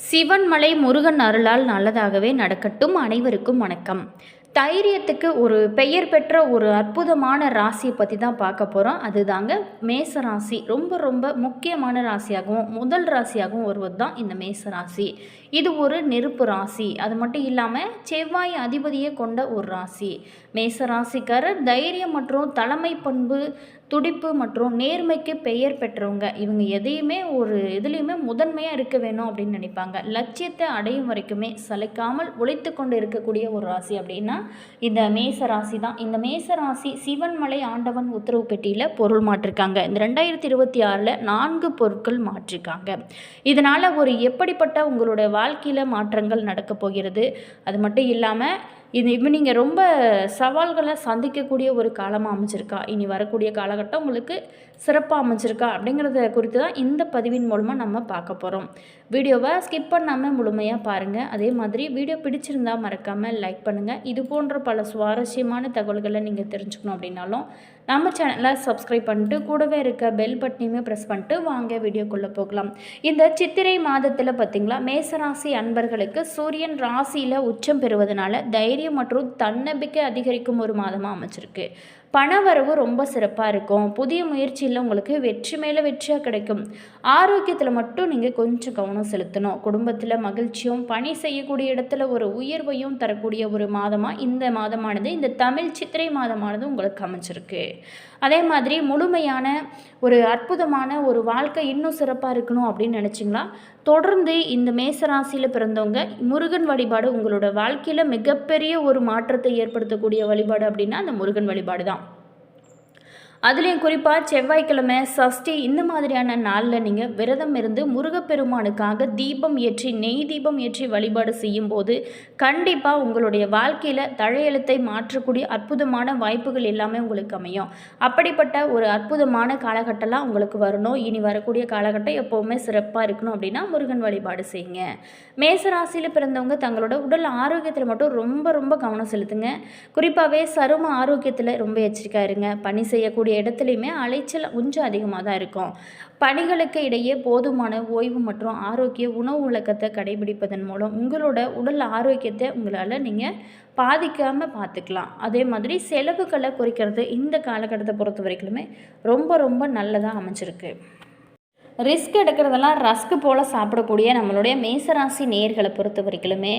சிவன்மலை முருகன் அருளால் நல்லதாகவே நடக்கட்டும். அனைவருக்கும் வணக்கம். தைரியத்துக்கு ஒரு பெயர் பெற்ற ஒரு அற்புதமான ராசியை பற்றி தான் பார்க்க போகிறோம். அதுதாங்க மேச ராசி. ரொம்ப ரொம்ப முக்கியமான ராசியாகவும் முதல் ராசியாகவும் வருவது தான் இந்த மேச ராசி. இது ஒரு நெருப்பு ராசி. அது மட்டும் இல்லாமல் செவ்வாய் அதிபதியை கொண்ட ஒரு ராசி. மேச ராசிக்காரர் தைரியம் மற்றும் தலைமை பண்பு, துடிப்பு மற்றும் நேர்மைக்கு பெயர் பெற்றவங்க. இவங்க எதையுமே ஒரு இதுலேயுமே முதன்மையாக இருக்க வேணும் அப்படின்னு நினைப்பாங்க. லட்சியத்தை அடையும் வரைக்குமே சளைக்காமல் உழைத்து கொண்டு இருக்கக்கூடிய ஒரு ராசி அப்படின்னா இந்த மேச ராசி தான். இந்த மேச ராசி சிவன்மலை ஆண்டவன் உத்தரவு பெட்டியில் பொருள் மாற்றிருக்காங்க. இந்த 2026 4 பொருட்கள் மாற்றிருக்காங்க. இதனால் ஒரு எப்படிப்பட்ட உங்களோட வாழ்க்கையில் மாற்றங்கள் நடக்க போகிறது. அது மட்டும் இல்லாமல் இப்போ நீங்கள் ரொம்ப சவால்களை சந்திக்கக்கூடிய ஒரு காலமாக அமைச்சிருக்கா, இனி வரக்கூடிய காலகட்டம் உங்களுக்கு சிறப்பாக அமைச்சிருக்கா அப்படிங்கிறத குறித்து தான் இந்த பதிவின் மூலமாக நம்ம பார்க்க போகிறோம். வீடியோவை ஸ்கிப் பண்ணாமல் முழுமையாக பாருங்கள். அதே மாதிரி வீடியோ பிடிச்சிருந்தால் மறக்காமல் லைக் பண்ணுங்கள். இது போன்ற பல சுவாரஸ்யமான தகவல்களை நீங்கள் தெரிஞ்சுக்கணும் அப்படின்னாலும் நம்ம சேனலை சப்ஸ்கிரைப் பண்ணிட்டு கூடவே இருக்க பெல் பட்டனையுமே ப்ரெஸ் பண்ணிட்டு வாங்க வீடியோக்குள்ளே போகலாம். இந்த சித்திரை மாதத்தில் பார்த்திங்களா, மேசராசி அன்பர்களுக்கு சூரியன் ராசியில் உச்சம் பெறுவதனால தைரியம் மற்றும் தன்னம்பிக்கை அதிகரிக்கும் ஒரு மாதமாக அமைச்சிருக்கு. பணவரவு ரொம்ப சிறப்பாக இருக்கும். புதிய முயற்சியில் உங்களுக்கு வெற்றி மேலே வெற்றியாக கிடைக்கும். ஆரோக்கியத்தில் மட்டும் நீங்கள் கொஞ்சம் கவனம் செலுத்தணும். குடும்பத்தில் மகிழ்ச்சியும் பணி செய்யக்கூடிய இடத்துல ஒரு உயர்வையும் தரக்கூடிய ஒரு மாதமாக இந்த மாதமானது, இந்த தமிழ் சித்திரை மாதமானது உங்களுக்கு அமைச்சிருக்கு. அதே மாதிரி முழுமையான ஒரு அற்புதமான ஒரு வாழ்க்கை இன்னும் சிறப்பாக இருக்கணும் அப்படின்னு நினச்சிங்களா, தொடர்ந்து இந்த மேசராசியில் பிறந்தவங்க முருகன் வழிபாடு உங்களோட வாழ்க்கையில் மிகப்பெரிய ஒரு மாற்றத்தை ஏற்படுத்தக்கூடிய வழிபாடு அப்படின்னா அந்த முருகன் வழிபாடு தான். அதுலேயும் குறிப்பாக செவ்வாய்க்கிழமை, சஷ்டி இந்த மாதிரியான நாளில் நீங்கள் விரதம் இருந்து முருகப்பெருமானுக்காக தீபம் ஏற்றி நெய் தீபம் ஏற்றி வழிபாடு செய்யும்போது கண்டிப்பாக உங்களுடைய வாழ்க்கையில் தலையெழுத்தை மாற்றக்கூடிய அற்புதமான வாய்ப்புகள் எல்லாமே உங்களுக்கு அமையும். அப்படிப்பட்ட ஒரு அற்புதமான காலகட்டம்லாம் உங்களுக்கு வரணும். இனி வரக்கூடிய காலகட்டம் எப்போவுமே சிறப்பாக இருக்கணும் அப்படின்னா முருகன் வழிபாடு செய்யுங்க. மேசராசியில் பிறந்தவங்க தங்களோட உடல் ஆரோக்கியத்தில் மட்டும் ரொம்ப ரொம்ப கவனம் செலுத்துங்க. குறிப்பாகவே சரும ஆரோக்கியத்தில் ரொம்ப எச்சரிக்கையாக இருங்க. பணி செய்யக்கூடிய இடத்துலையுமே அலைச்சல் கொஞ்சம் அதிகமாக தான் இருக்கும். பணிகளுக்கு இடையே போதுமான ஓய்வு மற்றும் ஆரோக்கிய உணவு வழக்கத்தை கடைபிடிப்பதன் மூலம் உங்களோட உடல் ஆரோக்கியத்தை உங்களால் நீங்கள் பாதிக்காமல் பார்த்துக்கலாம். அதே மாதிரி செலவுகளை குறைக்கிறது இந்த காலகட்டத்தை பொறுத்த வரைக்குமே ரொம்ப ரொம்ப நல்லதாக அமைஞ்சிருக்கு. ரிஸ்க் எடுக்கிறதெல்லாம் ரஸ்க்கு போல் சாப்பிடக்கூடிய நம்மளுடைய மேசராசி நேயர்களை பொறுத்த வரைக்குமே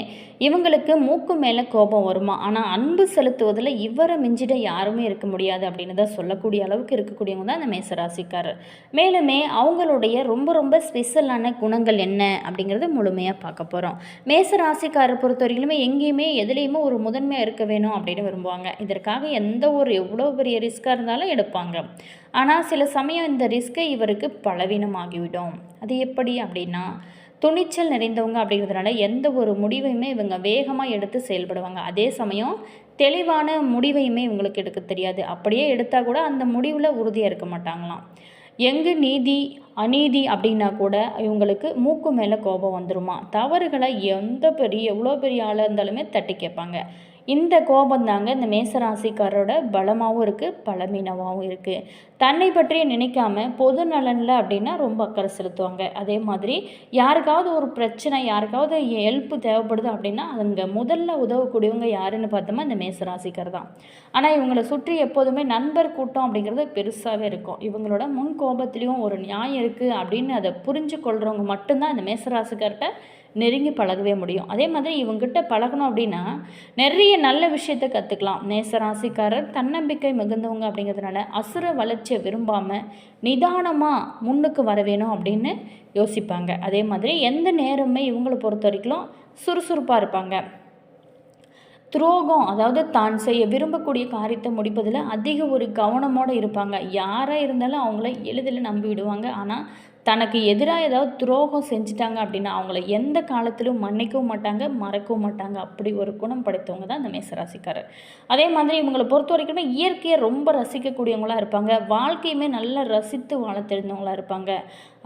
இவங்களுக்கு மூக்கு மேலே கோபம் வருமா, ஆனால் அன்பு செலுத்துவதில் இவரை மிஞ்சிட யாருமே இருக்க முடியாது அப்படின்னு தான் சொல்லக்கூடிய அளவுக்கு இருக்கக்கூடியவங்க தான் இந்த மேசராசிக்காரர். மேலுமே அவங்களுடைய ரொம்ப ரொம்ப ஸ்பெஷலான குணங்கள் என்ன அப்படிங்கிறத முழுமையாக பார்க்க போகிறோம். மேசராசிக்காரர் பொறுத்த வரைக்குமே எங்கேயுமே எதுலேயுமே ஒரு முதன்மையாக இருக்க வேணும் அப்படின்னு விரும்புவாங்க. இதற்காக எந்த ஒரு எவ்வளோ பெரிய ரிஸ்க்காக இருந்தாலும் எடுப்பாங்க. ஆனால் சில சமயம் இந்த ரிஸ்க்கை இவருக்கு பலவீனமாகிவிடும். அது எப்படி அப்படின்னா, துணிச்சல் நிறைந்தவங்க அப்படிங்கிறதுனால எந்த ஒரு முடிவையுமே இவங்க வேகமாக எடுத்து செயல்படுவாங்க. அதே சமயம் தெளிவான முடிவையுமே இவங்களுக்கு எடுக்க தெரியாது. அப்படியே எடுத்தால் கூட அந்த முடிவில் உறுதியாக இருக்க மாட்டாங்களாம். எங்கு நீதி அநீதி அப்படின்னா கூட இவங்களுக்கு மூக்கு மேலே கோபம் வந்துருமா. தவறுகளை எவ்வளோ பெரிய ஆளாக இருந்தாலுமே தட்டி கேட்பாங்க. இந்த கோபம் தாங்க இந்த மேசராசிக்காரோட பலமாகவும் இருக்குது, பலவீனமாகவும் இருக்குது. தன்னை பற்றி நினைக்காம பொது நலனில் அப்படின்னா ரொம்ப அக்கறை செலுத்துவாங்க. அதே மாதிரி யாருக்காவது ஒரு பிரச்சனை, யாருக்காவது ஹெல்ப்பு தேவைப்படுது அப்படின்னா அங்கே முதல்ல உதவக்கூடியவங்க யாருன்னு பார்த்தோமா இந்த மேசராசிக்கார் தான். ஆனால் இவங்களை சுற்றி எப்போதுமே நண்பர் கூட்டம் அப்படிங்கிறது பெருசாகவே இருக்கும். இவங்களோட முன் கோபத்துலேயும் ஒரு நியாயம் இருக்குது அப்படின்னு அதை புரிஞ்சு கொள்கிறவங்க மட்டும்தான் இந்த மேசராசிக்கார்கிட்ட நெருங்கி பழகவே முடியும். அதே மாதிரி இவங்ககிட்ட பழகணும் அப்படின்னா நிறைய நல்ல விஷயத்தை கற்றுக்கலாம். மேசராசிக்காரர் தன்னம்பிக்கை மிகுந்தவங்க அப்படிங்கிறதுனால அசுர வளர்ச்சியை விரும்பாமல் நிதானமாக முன்னுக்கு வர வேணும் அப்படின்னு யோசிப்பாங்க. அதே மாதிரி எந்த நேரமே இவங்களை பொறுத்த வரைக்கும் சுறுசுறுப்பாக இருப்பாங்க. துரோகம், அதாவது தான் செய்ய விரும்பக்கூடிய காரியத்தை முடிப்பதில் அதிக ஒரு கவனமோடு இருப்பாங்க. யாராக இருந்தாலும் அவங்கள எளிதில் நம்பி விடுவாங்க. ஆனால் தனக்கு எதிராக ஏதாவது துரோகம் செஞ்சிட்டாங்க அப்படின்னா அவங்கள எந்த காலத்திலும் மன்னிக்கவும் மாட்டாங்க, மறக்கவும் மாட்டாங்க. அப்படி ஒரு குணம் படைத்தவங்க தான் இந்த மேசராசிக்காரர். அதே மாதிரி இவங்களை பொறுத்த வரைக்குமே இயற்கையை ரொம்ப ரசிக்கக்கூடியவங்களாக இருப்பாங்க. வாழ்க்கையுமே நல்லா ரசித்து வாழ தெரிஞ்சவங்களாக இருப்பாங்க.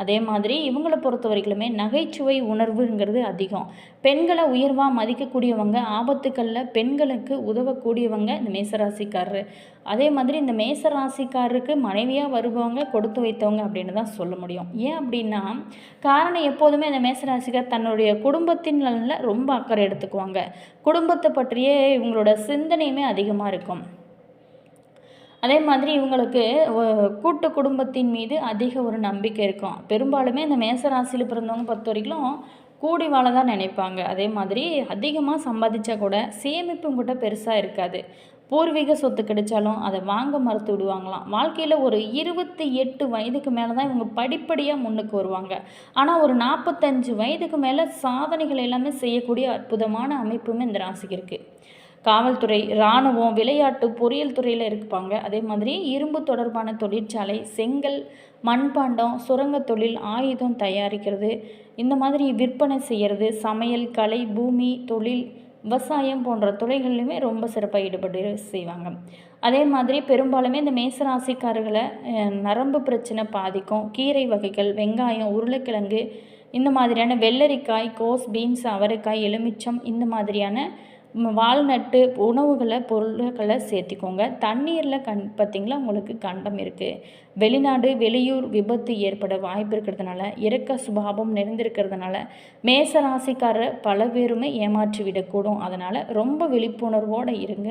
அதே மாதிரி இவங்களை பொறுத்த வரைக்குமே நகைச்சுவை உணர்வுங்கிறது அதிகம். பெண்களை உயர்வாக மதிக்கக்கூடியவங்க, ஆபத்துக்களில் பெண்களுக்கு உதவக்கூடியவங்க இந்த மேசராசிக்காரர். அதே மாதிரி இந்த மேசராசிக்காரருக்கு மனைவியாக வருபவங்க கொடுத்து வைத்தவங்க அப்படின்னு தான் சொல்ல முடியும். ஏன் அப்படின்னா, காரணம் எப்போதுமே இந்த மேசராசிக்கார் தன்னுடைய குடும்பத்தின் நலனில் ரொம்ப அக்கறை எடுத்துக்குவாங்க. குடும்பத்தை பற்றியே இவங்களோட சிந்தனையுமே அதிகமாக இருக்கும். அதே மாதிரி இவங்களுக்கு கூட்டு குடும்பத்தின் மீது அதிக ஒரு நம்பிக்கை இருக்கும். பெரும்பாலுமே இந்த மேசராசியில் பிறந்தவங்க பொறுத்த வரைக்கும் கூடி வாழ தான் நினைப்பாங்க. அதே மாதிரி அதிகமாக சம்பாதிச்சா கூட சேமிப்பும் கூட பெருசாக இருக்காது. பூர்வீக சொத்து கிடைச்சாலும் அதை வாங்க மறுத்து விடுவாங்களாம். வாழ்க்கையில் ஒரு 28 வயதுக்கு மேலே தான் இவங்க படிப்படியாக முன்னுக்கு வருவாங்க. ஆனால் ஒரு 45 வயதுக்கு மேலே சாதனைகள் எல்லாமே செய்யக்கூடிய அற்புதமான அமைப்புமே இந்த ராசிக்கு இருக்குது. காவல்துறை, இராணுவம், விளையாட்டு, பொறியியல் துறையில் இருப்பாங்க. அதே மாதிரி இரும்பு தொடர்பான தொழிற்சாலை, செங்கல், மண்பாண்டம், சுரங்க தொழில், ஆயுதம் தயாரிக்கிறது, இந்த மாதிரி விற்பனை செய்கிறது, சமையல், கலை, பூமி தொழில், விவசாயம் போன்ற துறைகள்லையுமே ரொம்ப சிறப்பாக ஈடுபட்டு செய்வாங்க. அதே மாதிரி பெரும்பாலுமே இந்த மேசராசிக்காரர்களை நரம்பு பிரச்சனை பாதிக்கும். கீரை வகைகள், வெங்காயம், உருளைக்கிழங்கு, இந்த மாதிரியான வெள்ளரிக்காய், கோஸ், பீன்ஸ், அவரைக்காய், எலுமிச்சம், இந்த மாதிரியான வால்நட்டு பொருட்களை சேர்த்திக்கோங்க. தண்ணீரில் பார்த்திங்களா உங்களுக்கு கண்டம் இருக்குது. வெளிநாடு, வெளியூர் விபத்து ஏற்பட வாய்ப்பு இருக்கிறதுனால, இறக்க சுபாவம் நிறைந்திருக்கிறதுனால மேசராசிக்காரர் பல பேருமே ஏமாற்றி விடக்கூடும். அதனால் ரொம்ப விழிப்புணர்வோடு இருங்க.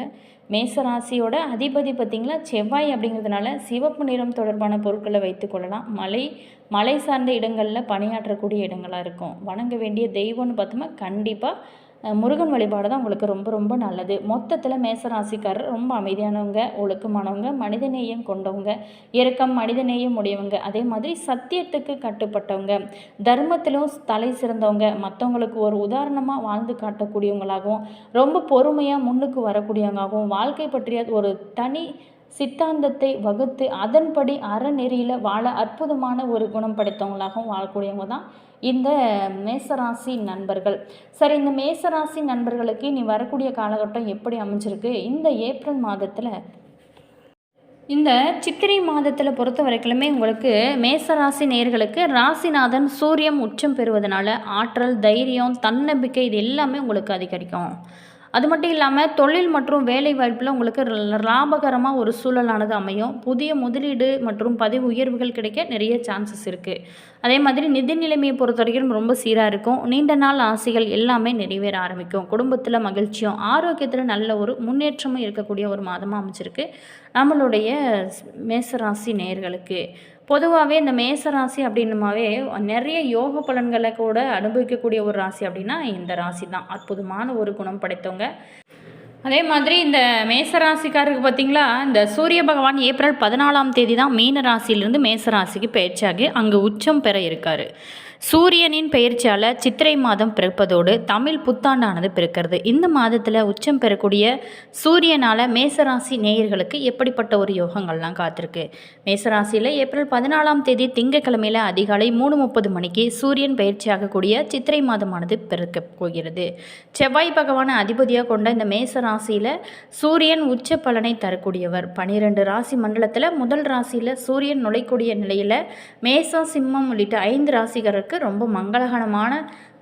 மேசராசியோட அதிபதி பார்த்திங்களா செவ்வாய் அப்படிங்கிறதுனால சிவப்பு நிறம் தொடர்பான பொருட்களை வைத்து கொள்ளலாம். மலை சார்ந்த இடங்களில் பணியாற்றக்கூடிய இடங்களாக இருக்கும். வணங்க வேண்டிய தெய்வம்னு பார்த்தோம்னா கண்டிப்பாக முருகன் வழிபாடு தான் உங்களுக்கு ரொம்ப ரொம்ப நல்லது. மொத்தத்தில் மேசராசிக்காரர் ரொம்ப அமைதியானவங்க, ஒழுக்கமானவங்க, மனிதநேயம் கொண்டவங்க, இரக்கம், மனிதநேயம் உடையவங்க, அதே மாதிரி சத்தியத்துக்கு கட்டுப்பட்டவங்க, தர்மத்திலும் தலை சிறந்தவங்க, மற்றவங்களுக்கு ஒரு உதாரணமாக வாழ்ந்து காட்டக்கூடியவங்களாகவும், ரொம்ப பொறுமையாக முன்னுக்கு வரக்கூடியவங்களாகவும், வாழ்க்கை பற்றிய ஒரு தனி சித்தாந்தத்தை வகுத்து அதன்படி அறநெறியில் வாழ அற்புதமான ஒரு குணம் படைத்தவங்களாகவும் வாழக்கூடியவங்க தான் இந்த மேசராசி நண்பர்கள். சரி, இந்த மேசராசி நண்பர்களுக்கு நீ வரக்கூடிய காலகட்டம் எப்படி அமைஞ்சிருக்கு? இந்த ஏப்ரல் மாதத்தில், இந்த சித்திரை மாதத்தில் பொறுத்த வரைக்குமே உங்களுக்கு மேசராசி நேயர்களுக்கு ராசிநாதன் சூரியன் உச்சம் பெறுவதனால ஆற்றல், தைரியம், தன்னம்பிக்கை இது எல்லாமே உங்களுக்கு அதிகரிக்கும். அது மட்டும் இல்லாமல் தொழில் மற்றும் வேலை வாய்ப்பில் உங்களுக்கு லாபகரமாக ஒரு சூழலானது அமையும். புதிய முதலீடு மற்றும் பதவி உயர்வுகள் கிடைக்க நிறைய சான்சஸ் இருக்குது. அதே மாதிரி நிதி நிலைமையை பொறுத்த வரைக்கும் ரொம்ப சீராக இருக்கும். நீண்ட நாள் ஆசைகள் எல்லாமே நிறைவேற ஆரம்பிக்கும். குடும்பத்தில் மகிழ்ச்சியும் ஆரோக்கியத்தில் நல்ல ஒரு முன்னேற்றமும் இருக்கக்கூடிய ஒரு மாதமாக அமைச்சிருக்கு நம்மளுடைய மேசராசி நேயர்களுக்கு. பொதுவாகவே இந்த மேசராசி அப்படின்னுமாவே நிறைய யோக பலன்களை கூட அனுபவிக்கக்கூடிய ஒரு ராசி அப்படின்னா இந்த ராசி தான். அற்புதமான ஒரு குணம் படைத்தவங்க. அதே மாதிரி இந்த மேசராசிக்காரருக்கு பார்த்திங்களா, இந்த சூரிய பகவான் ஏப்ரல் 14ஆம் தேதி தான் மீன ராசியிலிருந்து மேசராசிக்கு பயிற்சியாகி அங்கு உச்சம் பெற இருக்கார். சூரியனின் பெயர்ச்சியால் சித்திரை மாதம் பிறப்பதோடு தமிழ் புத்தாண்டானது பிறக்கிறது. இந்த மாதத்தில் உச்சம் பெறக்கூடிய சூரியனால் மேசராசி நேயர்களுக்கு எப்படிப்பட்ட ஒரு யோகங்கள்லாம் காத்திருக்கு? மேசராசியில் ஏப்ரல் 14ஆம் தேதி திங்கட்கிழமையில் அதிகாலை 3:30 மணிக்கு சூரியன் பயிற்சியாகக்கூடிய சித்திரை மாதமானது பிறக்க போகிறது. செவ்வாய் பகவானை அதிபதியாக கொண்ட இந்த மேசராசியில் சூரியன் உச்ச பலனை தரக்கூடியவர். 12 ராசி மண்டலத்தில் முதல் ராசியில் சூரியன் நுழைக்கூடிய நிலையில் மேசம், சிம்மம் உள்ளிட்ட 5 ராசிகருக்கு ரொம்ப மங்களகரமான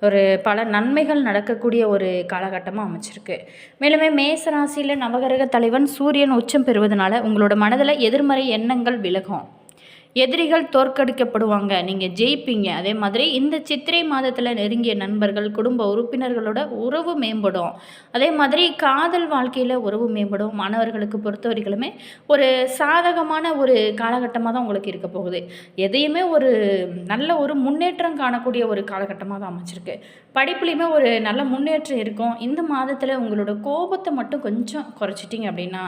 ஒரு பல நன்மைகள் நடக்கக்கூடிய ஒரு காலகட்டமாக அமைச்சிருக்கு. மேலுமே மேசராசியில் நவகிரக தலைவன் சூரியன் உச்சம் பெறுவதனால உங்களோட மனதில் எதிர்மறை எண்ணங்கள் விலகும். எதிரிகள் தோற்கடிக்கப்படுவாங்க, நீங்கள் ஜெயிப்பீங்க. அதே மாதிரி இந்த சித்திரை மாதத்தில் நெருங்கிய நண்பர்கள், குடும்ப உறுப்பினர்களோட உறவு மேம்படும். அதே மாதிரி காதல் வாழ்க்கையில் உறவு மேம்படும். மாணவர்களுக்கு பொறுத்தவரைக்குமே ஒரு சாதகமான ஒரு காலகட்டமாக தான் உங்களுக்கு இருக்க போகுது. எதையுமே ஒரு நல்ல ஒரு முன்னேற்றம் காணக்கூடிய ஒரு காலகட்டமாக தான் அமைச்சிருக்கு. படிப்புலையுமே ஒரு நல்ல முன்னேற்றம் இருக்கும். இந்த மாதத்தில் உங்களோட கோபத்தை மட்டும் கொஞ்சம் குறைச்சிட்டிங்க அப்படின்னா,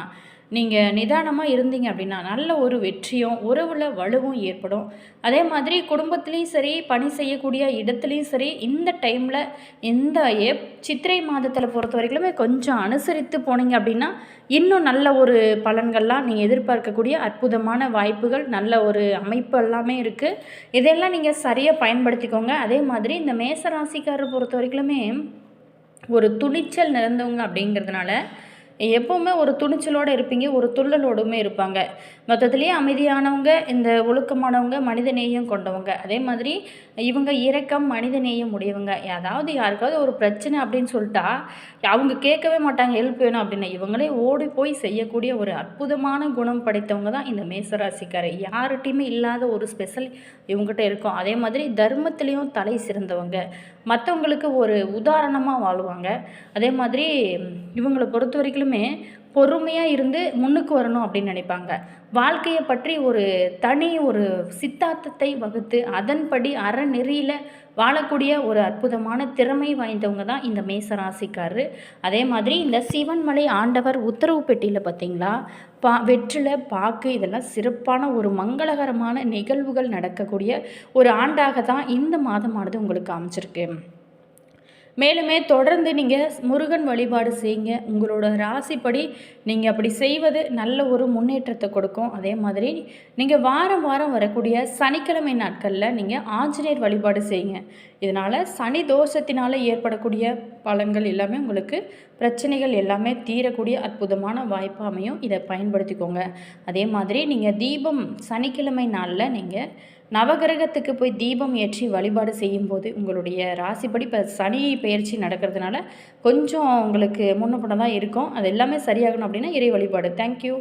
நீங்கள் நிதானமாக இருந்தீங்க அப்படின்னா நல்ல ஒரு வெற்றியும் உறவில் வலுவும் ஏற்படும். அதே மாதிரி குடும்பத்துலேயும் சரி, பணி செய்யக்கூடிய இடத்துலையும் சரி, இந்த டைமில் இந்த சித்திரை மாதத்தில் பொறுத்த வரைக்குமே கொஞ்சம் அனுசரித்து போனீங்க அப்படின்னா இன்னும் நல்ல ஒரு பலன்கள்லாம் நீங்கள் எதிர்பார்க்கக்கூடிய அற்புதமான வாய்ப்புகள், நல்ல ஒரு அமைப்பு எல்லாமே இருக்குது. இதெல்லாம் நீங்கள் சரியாக பயன்படுத்திக்கோங்க. அதே மாதிரி இந்த மேசராசிக்காரரை பொறுத்த வரைக்குமே ஒரு துணிச்சல் நிறைந்தவங்க அப்படிங்கிறதுனால எப்போவுமே ஒரு துணிச்சலோடு இருப்பீங்க, ஒரு துள்ளலோடுமே இருப்பாங்க. மொத்தத்திலேயே அமைதியானவங்க, இந்த ஒழுக்கமானவங்க, மனிதநேயம் கொண்டவங்க. அதே மாதிரி இவங்க இரக்கம், மனிதநேயம் உடையவங்க. அதாவது யாருக்காவது ஒரு பிரச்சனை அப்படின்னு சொல்லிட்டா, அவங்க கேட்கவே மாட்டாங்க ஹெல்ப் வேணும் அப்படின்னு. இவங்களே ஓடி போய் செய்யக்கூடிய ஒரு அற்புதமான குணம் படைத்தவங்க தான் இந்த மேசராசிக்காரர். யார்கிட்டயுமே இல்லாத ஒரு ஸ்பெஷல் இவங்ககிட்ட இருக்கும். அதே மாதிரி தர்மத்திலையும் தலை சிறந்தவங்க. மற்றவங்களுக்கு ஒரு உதாரணமாக வாழுவாங்க. அதே மாதிரி இவங்கள பொறுத்த வரைக்குமே பொறுமையாக இருந்து முன்னுக்கு வரணும் அப்படின்னு நினைப்பாங்க. வாழ்க்கையை பற்றி ஒரு தனி ஒரு சித்தாந்தத்தை வகுத்து அதன்படி அறநெறியில் வாழக்கூடிய ஒரு அற்புதமான திறமை வாய்ந்தவங்க தான் இந்த மேசராசிக்காரரு. அதே மாதிரி இந்த சிவன்மலை ஆண்டவர் உத்தரவு பெட்டியில் பார்த்தீங்களா, வெற்றிலை பாக்கு இதெல்லாம் சிறப்பான ஒரு மங்களகரமான நிகழ்வுகள் நடக்கக்கூடிய ஒரு ஆண்டாக தான் இந்த மாதமானது உங்களுக்கு அமைச்சிருக்கு. மேலுமே தொடர்ந்து நீங்கள் முருகன் வழிபாடு செய்யுங்க. உங்களோட ராசிப்படி நீங்கள் அப்படி செய்வது நல்ல ஒரு முன்னேற்றத்தை கொடுக்கும். அதே மாதிரி நீங்கள் வாரம் வாரம் வரக்கூடிய சனிக்கிழமை நாட்களில் நீங்கள் ஆஞ்சநேயர் வழிபாடு செய்யுங்க. இதனால் சனி தோஷத்தினால் ஏற்படக்கூடிய பலன்கள் எல்லாமே உங்களுக்கு பிரச்சனைகள் எல்லாமே தீரக்கூடிய அற்புதமான வாய்ப்பு அமையும். இதை பயன்படுத்திக்கோங்க. அதே மாதிரி நீங்கள் தீபம் சனிக்கிழமை நாளில் நீங்கள் நவகிரகத்துக்கு போய் தீபம் ஏற்றி வழிபாடு செய்யும்போது உங்களுடைய ராசிப்படி இப்போ சனி பயிற்சி நடக்கிறதுனால கொஞ்சம் உங்களுக்கு முன்ன தான் இருக்கும். அது எல்லாமே சரியாகணும் அப்படின்னா இறை வழிபாடு. தேங்க்யூ.